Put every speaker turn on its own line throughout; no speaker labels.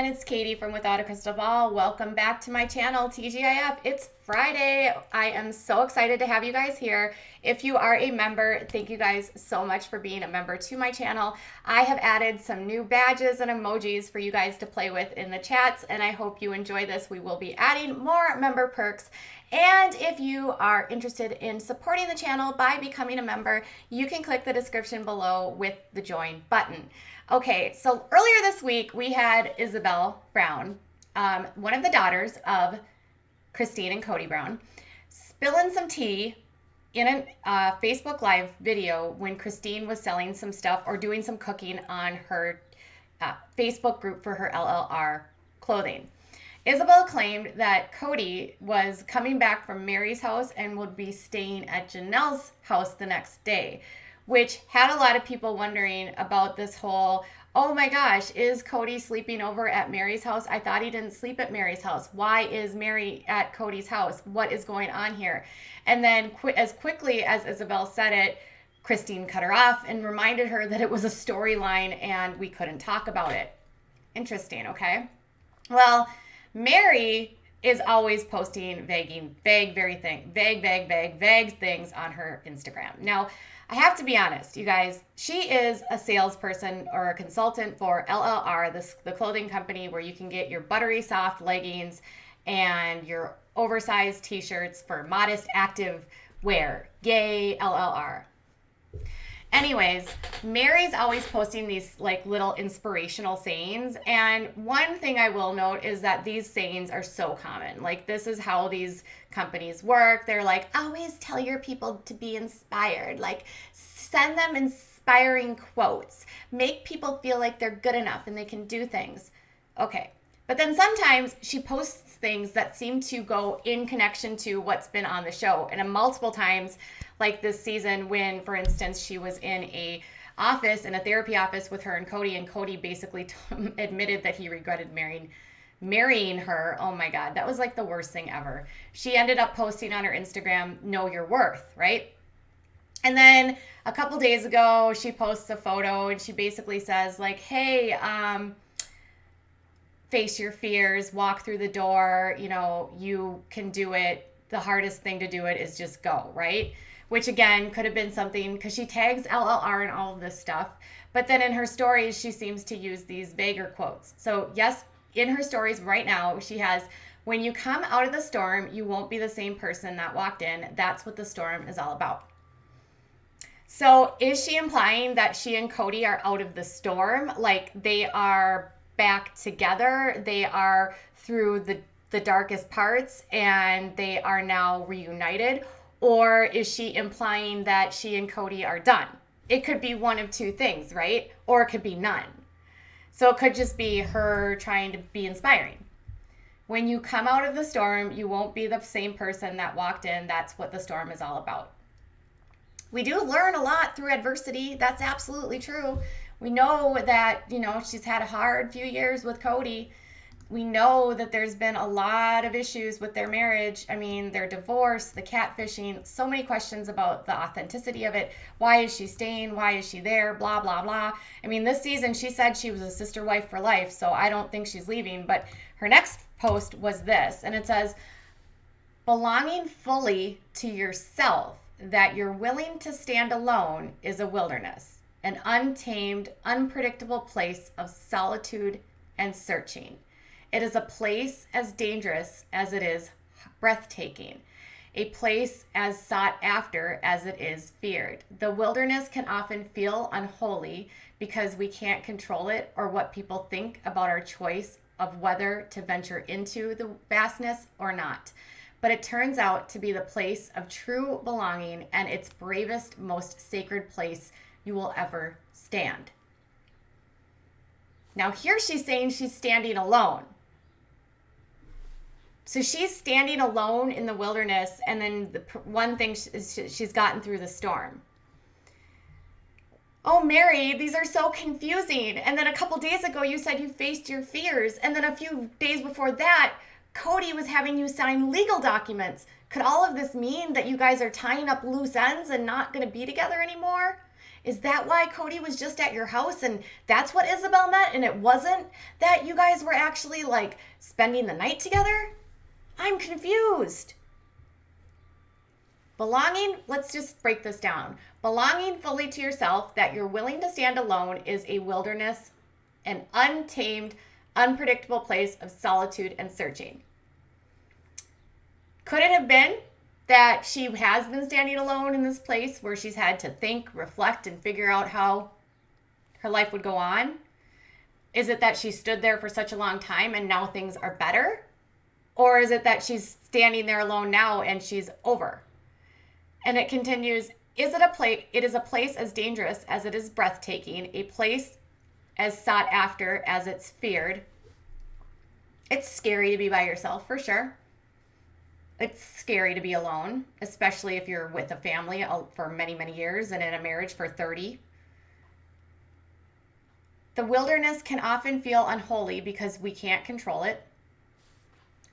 it's Kody from Without a Crystal Ball. Welcome back to my channel, TGIF. It's Friday. I am so excited to have you guys here. If you are a member, thank you guys so much for being a member to my channel. I have added some new badges and emojis for you guys to play with in the chats, and I hope you enjoy this. We will be adding more member perks. And if you are interested in supporting the channel by becoming a member, you can click the description below with the join button. Okay, so earlier this week we had Isabel Brown, one of the daughters of Christine and Kody Brown, spilling some tea in a Facebook Live video when Christine was selling some stuff or doing some cooking on her Facebook group for her LLR clothing. Isabel claimed that Kody was coming back from Meri's house and would be staying at Janelle's house the next day, which had a lot of people wondering about this whole, oh my gosh, is Kody sleeping over at Meri's house? I thought he didn't sleep at Meri's house. Why is Meri at Kody's house? What is going on here? And then as quickly as Isabel said it, Christine cut her off and reminded her that it was a storyline and we couldn't talk about it. Interesting, okay? Well, Meri is always posting vague things on her Instagram. Now, I have to be honest, you guys, she is a salesperson or a consultant for LLR, the clothing company where you can get your buttery soft leggings and your oversized t-shirts for modest active wear. Yay, LLR. Anyways, Meri's always posting these like little inspirational sayings, and one thing I will note is that these sayings are so common. Like, this is how these companies work. They're like, always tell your people to be inspired. Like, send them inspiring quotes. Make people feel like they're good enough and they can do things. Okay. But then sometimes she posts things that seem to go in connection to what's been on the show. And multiple times, like this season when, for instance, she was in a therapy office with her and Kody basically admitted that he regretted marrying her. Oh my God, that was like the worst thing ever. She ended up posting on her Instagram, know your worth, right? And then a couple days ago, she posts a photo and she basically says like, hey, face your fears, walk through the door, you can do it. The hardest thing to do it is just go, right? Which again, could have been something because she tags LLR and all of this stuff. But then in her stories, she seems to use these vaguer quotes. So yes, in her stories right now, she has, when you come out of the storm, you won't be the same person that walked in. That's what the storm is all about. So is she implying that she and Kody are out of the storm? Like they are back together, they are through the darkest parts and they are now reunited? Or is she implying that she and Kody are done? It could be one of two things, right? Or it could be none. So it could just be her trying to be inspiring. When you come out of the storm, you won't be the same person that walked in. That's what the storm is all about. We do learn a lot through adversity. That's absolutely true. We know that, she's had a hard few years with Kody. We know that there's been a lot of issues with their marriage. I mean, their divorce, the catfishing, so many questions about the authenticity of it. Why is she staying? Why is she there? Blah, blah, blah. I mean, this season she said she was a sister wife for life, so I don't think she's leaving. But her next post was this, and it says, belonging fully to yourself, that you're willing to stand alone is a wilderness, an untamed, unpredictable place of solitude and searching. It is a place as dangerous as it is breathtaking, a place as sought after as it is feared. The wilderness can often feel unholy because we can't control it or what people think about our choice of whether to venture into the vastness or not. But it turns out to be the place of true belonging and its bravest, most sacred place you will ever stand. Now here she's saying she's standing alone. So she's standing alone in the wilderness, and then the one thing she's gotten through the storm. Oh, Meri, these are so confusing. And then a couple days ago, you said you faced your fears. And then a few days before that, Kody was having you sign legal documents. Could all of this mean that you guys are tying up loose ends and not going to be together anymore? Is that why Kody was just at your house and that's what Isabel meant? And it wasn't that you guys were actually like spending the night together? I'm confused. Belonging, let's just break this down. Belonging fully to yourself, that you're willing to stand alone, is a wilderness, an untamed, unpredictable place of solitude and searching. Could it have been that she has been standing alone in this place where she's had to think, reflect, and figure out how her life would go on? Is it that she stood there for such a long time and now things are better? Or is it that she's standing there alone now and she's over? And it continues, it is a place as dangerous as it is breathtaking, a place as sought after as it's feared. It's scary to be by yourself, for sure. It's scary to be alone, especially if you're with a family for many, many years and in a marriage for 30. The wilderness can often feel unholy because we can't control it.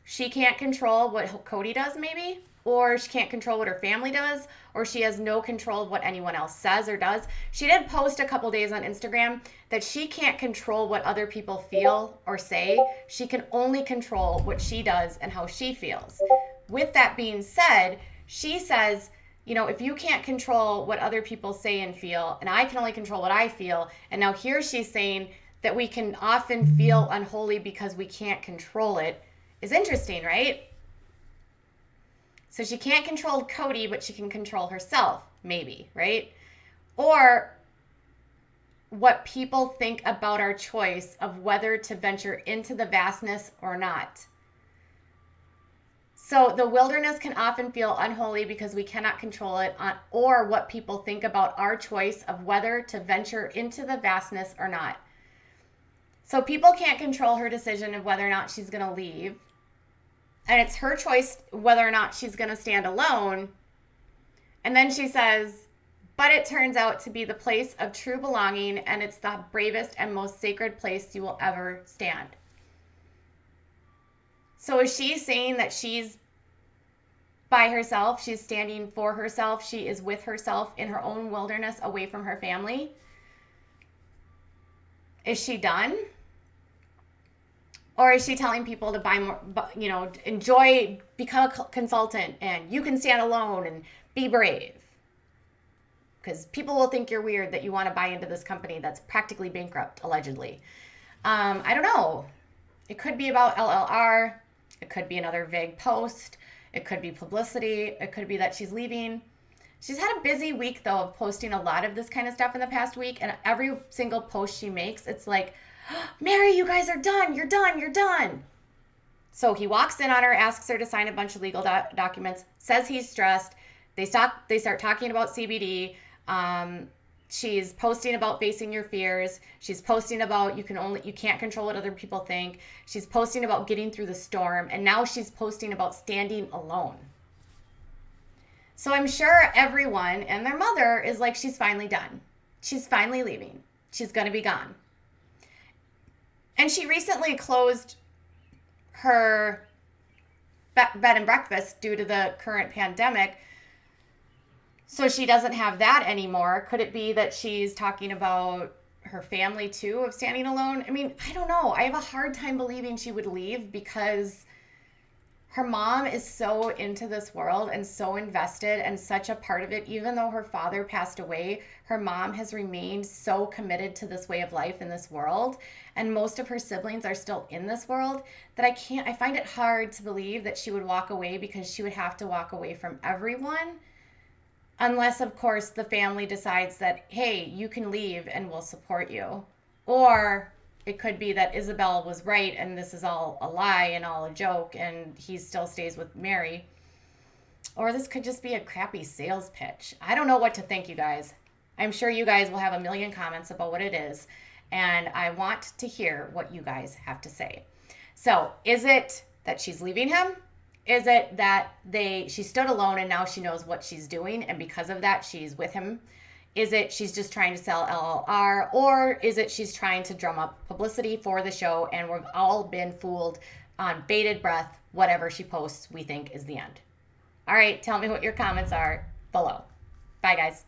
She can't control what Kody does, maybe, or she can't control what her family does, or she has no control of what anyone else says or does. She did post a couple days on Instagram that she can't control what other people feel or say. She can only control what she does and how she feels. With that being said, she says, you know, if you can't control what other people say and feel, and I can only control what I feel, and now here she's saying that we can often feel unholy because we can't control it, is interesting, right? So she can't control Kody, but she can control herself, maybe, right? Or what people think about our choice of whether to venture into the vastness or not. So the wilderness can often feel unholy because we cannot control it, or what people think about our choice of whether to venture into the vastness or not. So people can't control her decision of whether or not she's going to leave. And it's her choice whether or not she's going to stand alone. And then she says, but it turns out to be the place of true belonging, and it's the bravest and most sacred place you will ever stand. So is she saying that she's by herself? She's standing for herself. She is with herself in her own wilderness away from her family. Is she done? Or is she telling people to buy more, enjoy, become a consultant, and you can stand alone and be brave? Because people will think you're weird that you want to buy into this company that's practically bankrupt, allegedly. I don't know. It could be about LLR. It could be another vague post. It could be publicity. It could be that she's leaving. She's had a busy week, though, of posting a lot of this kind of stuff in the past week. And every single post she makes, it's like, Meri, you guys are done. You're done. You're done. So he walks in on her, asks her to sign a bunch of legal documents, says he's stressed. They start talking about CBD. She's posting about facing your fears. She's posting about you can't control what other people think. She's posting about getting through the storm. And now she's posting about standing alone. So I'm sure everyone and their mother is like, she's finally done. She's finally leaving. She's going to be gone. And she recently closed her bed and breakfast due to the current pandemic. So she doesn't have that anymore. Could it be that she's talking about her family too, of standing alone? I mean, I don't know. I have a hard time believing she would leave because her mom is so into this world and so invested and such a part of it. Even though her father passed away, her mom has remained so committed to this way of life in this world. And most of her siblings are still in this world that I find it hard to believe that she would walk away, because she would have to walk away from everyone. Unless, of course, the family decides that, hey, you can leave and we'll support you. Or it could be that Isabel was right and this is all a lie and all a joke and he still stays with Meri. Or this could just be a crappy sales pitch. I don't know what to think, you guys. I'm sure you guys will have a million comments about what it is. And I want to hear what you guys have to say. So is it that she's leaving him? Is it that she stood alone and now she knows what she's doing, and because of that she's with him? Is it she's just trying to sell LLR? Or is it she's trying to drum up publicity for the show and we've all been fooled on bated breath? Whatever she posts, we think is the end. All right, tell me what your comments are below. Bye, guys.